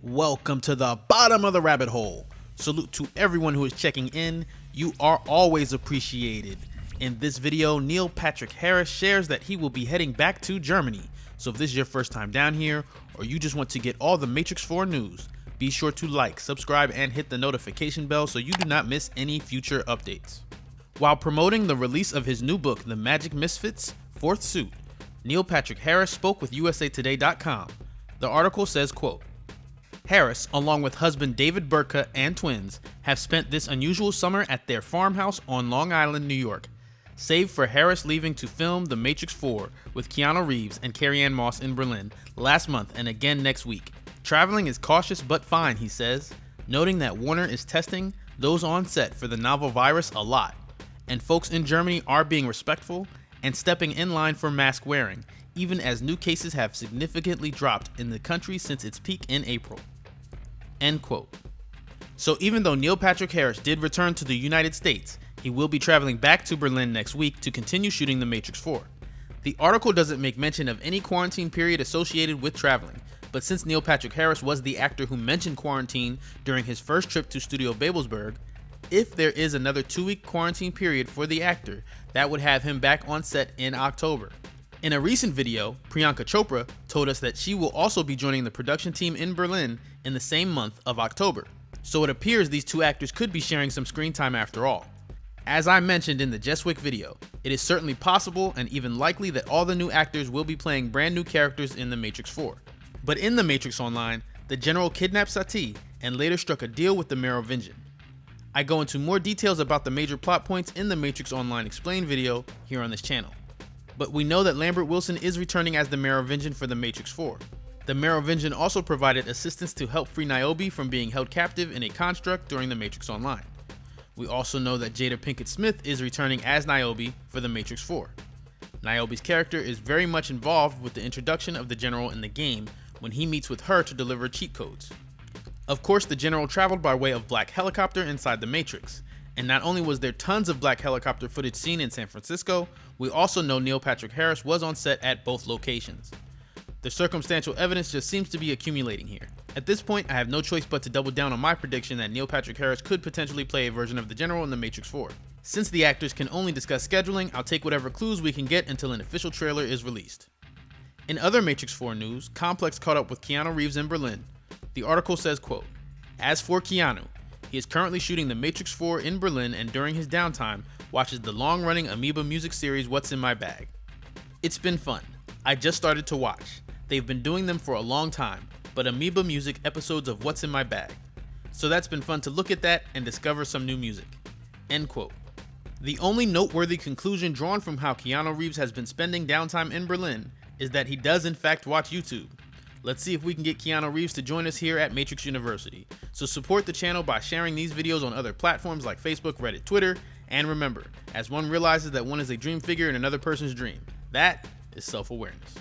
Welcome to the bottom of the rabbit hole. Salute to everyone who is checking in. You are always appreciated. In this video, Neil Patrick Harris shares that he will be heading back to Germany. So if this is your first time down here, or you just want to get all the Matrix 4 news, be sure to like, subscribe, and hit the notification bell so you do not miss any future updates. While promoting the release of his new book, The Magic Misfits, Fourth Suit, Neil Patrick Harris spoke with usatoday.com. The article says, quote, Harris, along with husband David Burtka and twins, have spent this unusual summer at their farmhouse on Long Island, New York. Save for Harris leaving to film The Matrix 4 with Keanu Reeves and Carrie-Anne Moss in Berlin last month and again next week. Traveling is cautious but fine, he says, noting that Warner is testing those on set for the novel virus a lot, and folks in Germany are being respectful and stepping in line for mask wearing, even as new cases have significantly dropped in the country since its peak in April. End quote. So even though Neil Patrick Harris did return to the United States, he will be traveling back to Berlin next week to continue shooting The Matrix 4. The article doesn't make mention of any quarantine period associated with traveling, but since Neil Patrick Harris was the actor who mentioned quarantine during his first trip to Studio Babelsberg, if there is another 2-week quarantine period for the actor, that would have him back on set in October. In a recent video, Priyanka Chopra told us that she will also be joining the production team in Berlin in the same month of October. So it appears these two actors could be sharing some screen time after all. As I mentioned in the Jess Wick video, it is certainly possible and even likely that all the new actors will be playing brand new characters in The Matrix 4. But in The Matrix Online, the General kidnapped Sati and later struck a deal with the Merovingian. I go into more details about the major plot points in the Matrix Online Explained video here on this channel. But we know that Lambert Wilson is returning as the Merovingian for The Matrix 4. The Merovingian also provided assistance to help free Niobe from being held captive in a construct during The Matrix Online. We also know that Jada Pinkett Smith is returning as Niobe for The Matrix 4. Niobe's character is very much involved with the introduction of the General in the game when he meets with her to deliver cheat codes. Of course, the General traveled by way of Black Helicopter inside the Matrix, and not only was there tons of Black Helicopter footage seen in San Francisco, we also know Neil Patrick Harris was on set at both locations. The circumstantial evidence just seems to be accumulating here. At this point, I have no choice but to double down on my prediction that Neil Patrick Harris could potentially play a version of the General in The Matrix 4. Since the actors can only discuss scheduling, I'll take whatever clues we can get until an official trailer is released. In other Matrix 4 news, Complex caught up with Keanu Reeves in Berlin. The article says, quote, as for Keanu, he is currently shooting The Matrix 4 in Berlin and during his downtime watches the long-running Amoeba music series What's in My Bag. It's been fun. I just started to watch. They've been doing them for a long time, but Amoeba music episodes of What's in My Bag. So that's been fun to look at that and discover some new music. End quote. The only noteworthy conclusion drawn from how Keanu Reeves has been spending downtime in Berlin is that he does in fact watch YouTube. Let's see if we can get Keanu Reeves to join us here at Matrix University. So support the channel by sharing these videos on other platforms like Facebook, Reddit, Twitter, and remember, as one realizes that one is a dream figure in another person's dream, that is self-awareness.